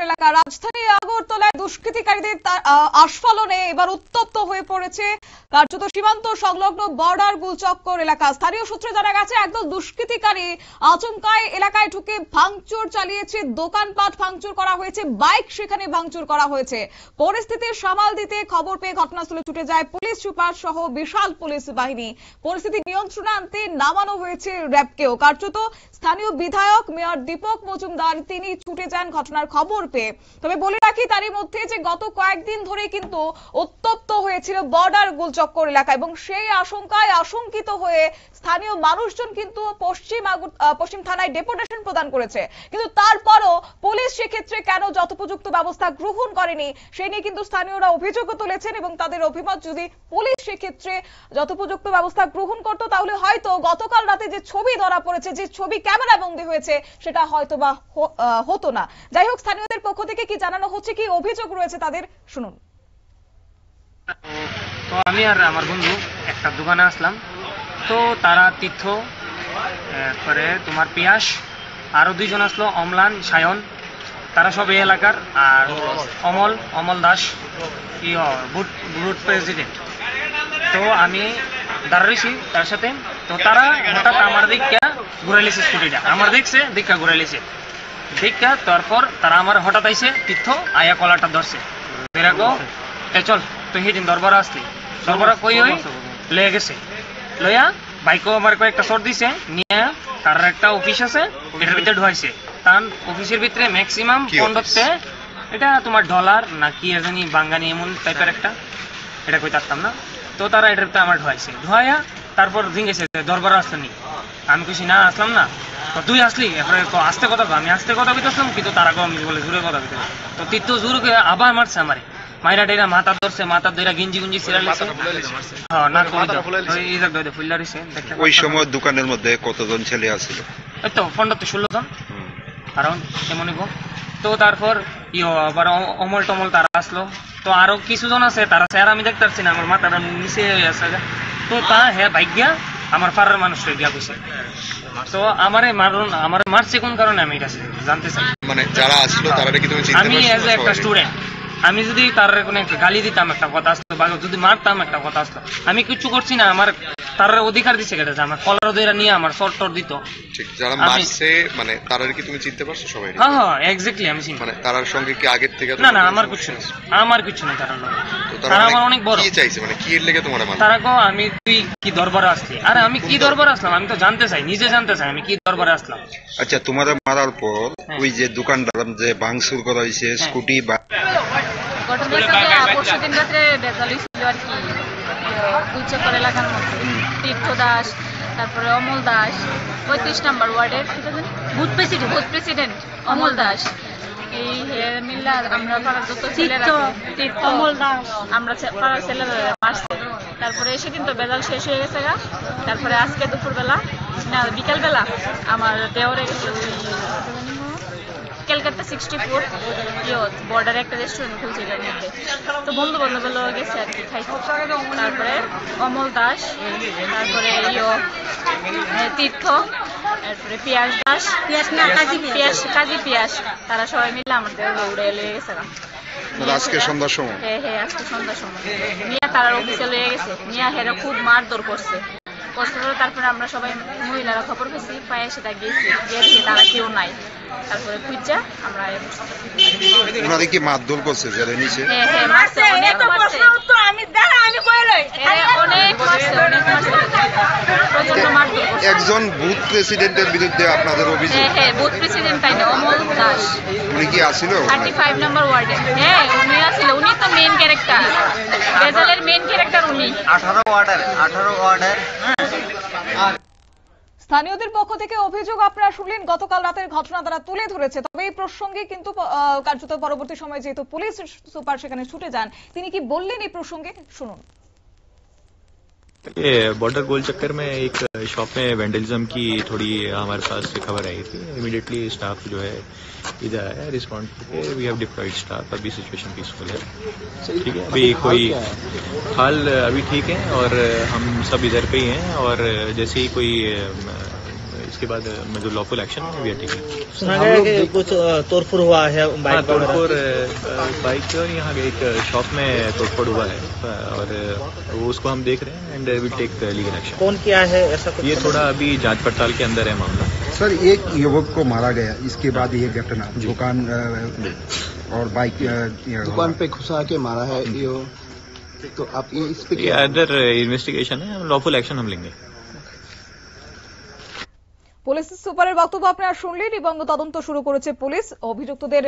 এলাকা রাজধানী আগরতলায় দুষ্কৃতিকারীদের আস্ফালনে এবার উত্তপ্ত হয়ে পড়েছে কার্যত সীমান্ত সংলগ্ন বর্ডার গুলচক্কর এলাকা। স্থানীয় সূত্রে জানা গেছে একদল দুষ্কৃতিকারী আচমকায় এলাকায় ঢুকে ভাঙচুর চালিয়েছে, দোকানপাট ভাঙচুর করা হয়েছে, বাইক সেখানে ভাঙচুর করা হয়েছে। পরিস্থিতি সামাল দিতে খবর পেয়ে ঘটনাস্থলে ছুটে যায় পুলিশ সুপার সহ বিশাল পুলিশ বাহিনী। পরিস্থিতি নিয়ন্ত্রণে আনতে নামানো হয়েছে র্যাবকেও। কার্যত স্থানীয় বিধায়ক মেয়র দীপক মজুমদার তিনি ছুটে যান ঘটনার খবর পেয়ে। তবে বলে রাখি তারই মধ্যে যে গত কয়েকদিন ধরে কিন্তু উত্তপ্ত হয়েছিল বর্ডার গুলচক্কর এলাকা এবং সেই আশঙ্কায় আশঙ্কিত হয়ে স্থানীয় মানুষজন কিন্তু পশ্চিম থানায় ডেপুটেশন প্রদান করেছে। কিন্তু তারপরও পুলিশ সেক্ষেত্রে কেন যথোপযুক্ত ব্যবস্থা গ্রহণ করেনি সে নিয়ে কিন্তু স্থানীয়রা অভিযোগ তুলেছেন এবং তাদের অভিমত যদি পুলিশ সেক্ষেত্রে যথোপযুক্ত ব্যবস্থা গ্রহণ করত তাহলে হয়তো গতকাল রাতে যে ছবি ধরা পড়েছে, যে ছবি ক্যামেরা বন্দী হয়েছে সেটা হয়তো বা হতো না। যাই হোক, স্থানীয়দের পক্ষ থেকে কি জানানো হচ্ছে, কি অভিযোগ রয়েছে তাদের শুনুন। তো আমি আর আমার বন্ধু একটা দোকানে আসলাম, তো তারা তীর্থ পরে তোমার পিয়াস আরো দুইজন আসলো, অমলান সায়ন, তারা সব এই এলাকার। আর অমল দাস বুট প্রেসিডেন্ট। তো আমি দাঁড়াইছি তার সাথে, তো তারা হঠাৎ আমার দিকটা ঘুরাইলেছে, স্কুটিটা আমার দেখছে, দিকটা ঘুরাইলেছে দিকটা। তারপর তারা আমার হঠাৎ আইসে তীর্থ আয়া কলাটা ধরছে, এরকম চল তো হিদিন দরবারা আসলি, দরবারা কই হই লয়ে গেছে, লইয়া বাইকও আমার কয়েকটা শর্ট দিছে নিয়ে তার একটা অফিস আছে এটার ভিতরে ঢুকাইছে। তার অফিসের ভিতরে ম্যাক্সিমাম 15 এটা তোমার ডলার না কি জানি বাঙ্গানি এমন টাইপের একটা, এটা কই থাকতাম না। তো তারা এটার ভিতরে আমার ঢুকাইছে, ঢুকাইয়া তারপর জিজ্ঞেসে দরবারা আসলি, আমি কইছি না আসলাম না। তো তুই আসলি, এরপরে আস্তে কথা, আমি আস্তে কথা বলতেছিলাম কিন্তু তারা আমি বলে জোরে কথা বলতে। তো তীর্থ জোর করে আবার মারছে আমারে, মাইরা ডেরা মাথা ধরছে, মাথা ধরে গিঞ্জি গুঞ্জি সিরাইছে। হ্যাঁ না ফুল্লা রইছে। ওই সময় দোকানের মধ্যে কতজন ছেলে আছিল? এই তো 15-16 জন কারণ এমনই গো। তো তারপর আবার অমল টমল তারা আসলো, তো আরো কিছু জন আছে তারা স্যার আমি দেখতে পাচ্ছি না, আমার মাথাটা নিচে হয়ে আছে। তো তা হ্যাঁ বাইক গিয়া আমার পাড়ার মানুষ গিয়া কইছে। তো আমারে মারছে কোন কারণে আমি এটা জানতে চাই। মানে যারা আসলো তারা কি তুমি চিনতে পারছো? আমি এজ একটা স্টুডেন্ট, আমি যদি তার কোনো একটা গালি দিতাম একটা কথা আসতো, বা যদি মারতাম একটা কথা আসতো, আমি কিছু করছি না, আমার তার অধিকার দিচ্ছে কেটে আমার কলার ধরে নিয়ে আমার শর্ট দিত। ঠিক, যারা মারছে মানে তারা কি তুমি চিনতে পারছো সবাই? হ্যাঁ হ্যাঁ এক্স্যাক্টলি আমি চিনি। মানে তার সঙ্গে কি আগের থেকে? না আমার কিছু নেই, তারা আমার অনেক বড়। কি চাইছে মানে কি এর লেগে তোমার মারলো? তারা কো আমি তুই কি দরবারে আসলি? আরে আমি কি দরবারে আসলাম আমি তো জানতে চাই, নিজে জানতে চাই আমি কি দরবারে আসলাম। আচ্ছা, তোমাদের মারার পর ওই যে দোকানদার যে ভাঙচুর করা হয়েছে স্কুটি বা পরশুদিন রাত্রে বেজাল হয়েছিল আর কি গুলচক্কর এলাকার মধ্যে। তীর্থ দাস, তারপরে অমল দাস, 35 নম্বর ওয়ার্ডের বুথ প্রেসিডেন্ট অমল দাস, এই মিল্লা আমরা পাড়ার যত ছেলেরা অমল দাস আমরা পাড়ার ছেলেরা মারছে। তারপরে সেদিন তো বেজাল শেষ হয়ে গেছে গা। তারপরে আজকে দুপুরবেলা না বিকালবেলা আমার দেওরে গেছে ওই ক্যালকাটা 64 বর্ডারে একটা রেস্টুরেন্ট খুলছে এটার মধ্যে। তো বন্ধু বান্ধব গেছে আর কি খাইছে। তারপরে অমল দাস, তারপরে তীর্থ, তারপরে পিয়াস দাস, কাজী পিয়াস, তারা সবাই মিলে আমাদের উড়ে লয়ে গেছে। আজকে সন্ধ্যার সময়? হ্যাঁ আজকে সন্ধ্যার সময় নিয়ে তারা অফিসে লয়ে গেছে, নিয়ে হেরা খুব মারধর করছে। তারপরে আমরা সবাই মহিলারা খবর পেয়েছি, পায়ে সেটা গিয়েছি, গিয়ে দেখি তারা কেউ নাই। তারপরে খুঁজা আমরা ওনাদের কি মারধর করছে যারা নিচে? হ্যাঁ মারছে, অনেক মারছে, প্রচন্ড মারধর। একজন বুথ প্রেসিডেন্টের বিরুদ্ধে আপনাদের অভিযোগ? হ্যাঁ বুথ প্রেসিডেন্ট তাই না, অমল দাস। উনি কি আসছিল 35 নম্বর ওয়ার্ডে? হ্যাঁ উনি আসছিল, উনি তো মেইন ক্যারেক্টার, বেজালের মেইন ক্যারেক্টার উনি। 18 ওয়ার্ডের। স্থানীয়দের পক্ষ থেকে অভিযোগ আপনারা শুনলেন, গতকাল রাতের ঘটনা তারা তুলে ধরেছে। তবে এই প্রসঙ্গে কিন্তু কার্যত পরবর্তী সময়ে যেহেতু পুলিশ সুপার সেখানে ছুটে যান, তিনি কি বললেন এই প্রসঙ্গে শুনুন। ये बॉर्डर गोल चक्कर में एक शॉप में वेंडलिज्म की थोड़ी हमारे पास खबर आई थी। इमीडिएटली स्टाफ जो है इधर आया, रिस्पॉन्ड करके वी हैव डिप्लॉयड स्टाफ। अभी सिचुएशन पीसफुल है, ठीक है। अभी कोई हाल अभी ठीक है और हम सब इधर पे ही हैं। और जैसे ही कोई उसके बाद जो lawful action we are taking. सुना गया कि कुछ तोड़फोड़ हुआ है बाइक तोड़फोड़ बाइक और यहाँ एक शॉप में तोड़फोड़ हुआ है और वो उसको हम देख रहे हैं and will take legal action. कौन किया है ऐसा कुछ? ये थोड़ा अभी जांच पड़ताल के अंदर है मामला। सर, एक युवक को मारा गया, इसके बाद ये घटना दुकान और बाइक दुकान पे घुसा के मारा है ये, तो आप ये इस पे अंदर इन्वेस्टिगेशन है, लॉफुल एक्शन हम लेंगे। পুলিশ সুপারের বক্তব্য আপনারা শুনলেন এবং তদন্ত শুরু করেছে পুলিশ। অভিযুক্তদের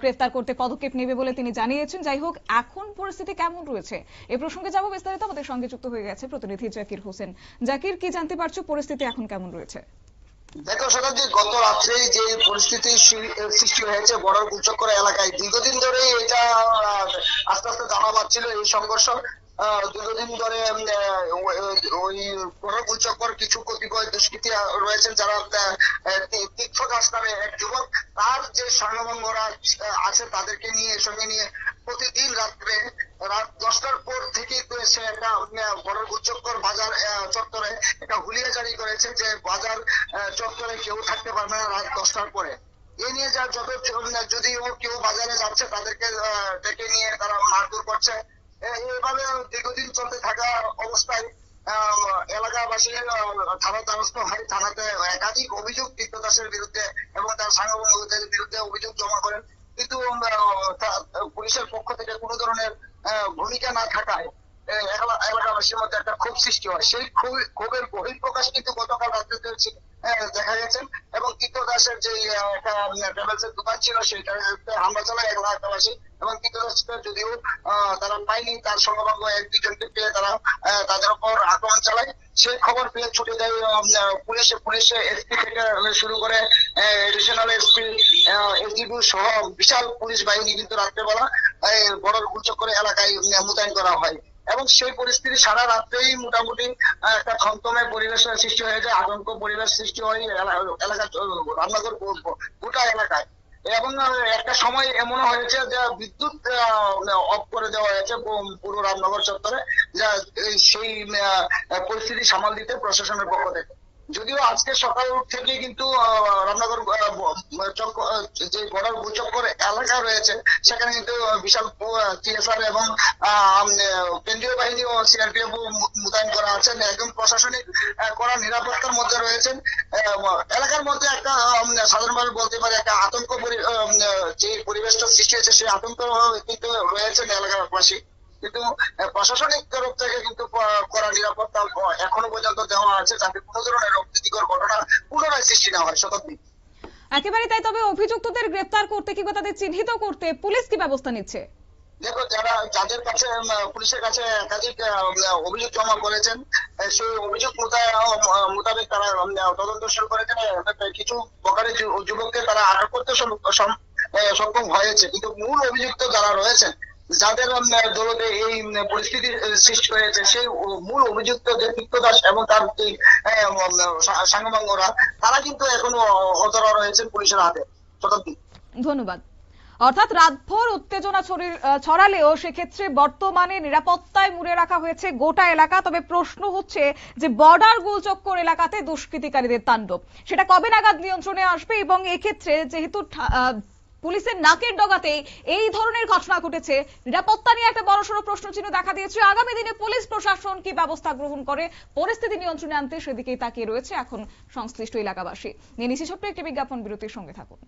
গ্রেফতার করতে পদক্ষেপ নেবে বলে তিনি জানিয়েছেন। যাই হোক, এখন পরিস্থিতি কেমন রয়েছে এই প্রসঙ্গে যাব বিস্তারিত। আমাদের সঙ্গে যুক্ত হয়ে গেছে প্রতিনিধি জাকির হোসেন। জাকির, কি জানতে পারছো, পরিস্থিতি এখন কেমন রয়েছে? দেখো শতাব্দী, গত রাত্রে যে পরিস্থিতি সৃষ্টি হয়েছে বর্ডার গুলচক্কর এলাকায়, দীর্ঘদিন ধরে এটা আস্তে আস্তে জানা পাচ্ছিল এই সংঘর্ষ। দীর্ঘদিন ধরে ওই বর্ডার গুলচক্কর কিছু কতিপয় দুষ্কৃতী রয়েছেন যারা তীর্থ দাস নামে এক যুবক, তার যে সঙ্গবঙ্গরা আছে তাদেরকে নিয়ে সঙ্গে নিয়ে প্রতিদিন রাত্রে রাত 10টার পর থেকে সে একটা বর্ডার গুলচক্কর বাজার চত্বরে একটা হুলিয়া জারি করেছে যে বাজার চত্বরে কেউ থাকতে পারবে না রাত 10টার পরে। এ নিয়ে যা যত যদি কেউ বাজারে যাচ্ছে তাদেরকে ডেকে নিয়ে তারা মারধর করছে। এইভাবে দীর্ঘদিন চলতে থাকা অবস্থায় এলাকাবাসী থানা দ্বারস্থ হয়। থানাতে একাধিক অভিযোগ তীর্থ দাসের বিরুদ্ধে এবং তার সাংবাদিকদের বিরুদ্ধে অভিযোগ জমা করেন, কিন্তু পুলিশের পক্ষ থেকে কোনো ধরনের ভূমিকা না থাকায় এলাকাবাসীর মধ্যে একটা ক্ষোভ সৃষ্টি হয়। সেই ক্ষোভের বহিঃপ্রকাশ কিন্তু গতকাল রাত্রে দেখা গেছে এবং তীর্থ দাসের যে একটা ট্রাভেলসের দোকান ছিল সেইটাতে হামলা চালায় এলাকাবাসী এবং তীর্থ দাসকে যদিও তারা পায়নি, তার সঙ্গভঙ্গ এক দুজনকে পেয়ে তারা তাদের উপর আক্রমণ চালায়। সেই খবর পেয়ে ছুটে যায় পুলিশে এসপি থেকে শুরু করে এডিশনাল এসপি, এসডিপি সহ বিশাল পুলিশ বাহিনী কিন্তু রাত্রেবেলা বর্ডার গুলচক্কর এলাকায় মোতায়েন করা হয় এবং সেই পরিস্থিতি সারা রাত্রেই মোটামুটি একটা থমথমে পরিবেশের সৃষ্টি হয়ে যায়, আতঙ্ক পরিবেশ সৃষ্টি হয় এলাকা রামনগর গোটা এলাকায়। এবং একটা সময় এমন হয়েছে যে বিদ্যুৎ অফ করে দেওয়া হয়েছে পুরো রামনগর চত্বরে, যা সেই পরিস্থিতি সামাল দিতে প্রশাসনের পক্ষ থেকে। যদিও আজকে সকাল থেকে কিন্তু রামনগর যে বর্ডার গুলচক্কর এলাকা রয়েছে সেখানে কিন্তু বিশাল টিএসআর এবং কেন্দ্রীয় বাহিনী ও সিআরপিএফ মোতায়েন করা আছেন, একদম প্রশাসনিক কড়া নিরাপত্তার মধ্যে রয়েছেন। এলাকার মধ্যে একটা সাধারণভাবে বলতে পারে একটা আতঙ্ক যে পরিবেশটা সৃষ্টি হয়েছে সেই আতঙ্ক কিন্তু রয়েছেন এলাকাবাসী, কিন্তু প্রশাসনিক তরফ থেকে কিন্তু কড়া নিরাপত্তা এখনো পর্যন্ত দেওয়া আছে যাতে কোনো ধরনের অপ্রীতিকর ঘটনা পুনরায় সৃষ্টি না হয়। শতাব্দী, একেবারে তাই। তবে অভিযুক্তদের গ্রেফতার করতে কিংবা তাদের চিহ্নিত করতে পুলিশ কি ব্যবস্থা নিচ্ছে? দেখো, যাদের কাছে পুলিশের কাছে একাধিক অভিযোগ জমা করেছেন সেই অভিযোগ মোতাবেক তারা তদন্ত শুরু করেছেন। কিছু বকারি যুবককে তারা আটক করতে সক্ষম হয়েছে, কিন্তু মূল অভিযুক্ত যারা রয়েছেন যাদের দৌলতে এই পরিস্থিতি সৃষ্টি হয়েছে সেই মূল অভিযুক্ত যে তীর্থ দাস এবং তার যে সাংবাদিকরা তারা কিন্তু এখনো অধরা রয়েছেন পুলিশের হাতে। ধন্যবাদ। অর্থাৎ রাতভর উত্তেজনা ছড়ালেও সেক্ষেত্রে বর্তমানে নিরাপত্তায় মুড়ে রাখা হয়েছে গোটা এলাকা। তবে প্রশ্ন হচ্ছে যে বর্ডার গুলচক্কর এলাকাতে দুষ্কৃতিকারীদের তাণ্ডব সেটা কবে নাগাদ নিয়ন্ত্রণে আসবে এবং এক্ষেত্রে যেহেতু পুলিশের নাকের ডগাতে এই ধরনের ঘটনা ঘটেছে, নিরাপত্তা নিয়ে একটা বড়সড় প্রশ্নচিহ্ন দেখা দিয়েছে। আগামী দিনে পুলিশ প্রশাসন কি ব্যবস্থা গ্রহণ করে পরিস্থিতি নিয়ন্ত্রণে আনতে সেদিকেই তাকিয়ে রয়েছে এখন সংশ্লিষ্ট এলাকাবাসী। নিয়ে নিচ্ছি ছোট্ট একটি বিজ্ঞাপন বিরতির সঙ্গে থাকুন।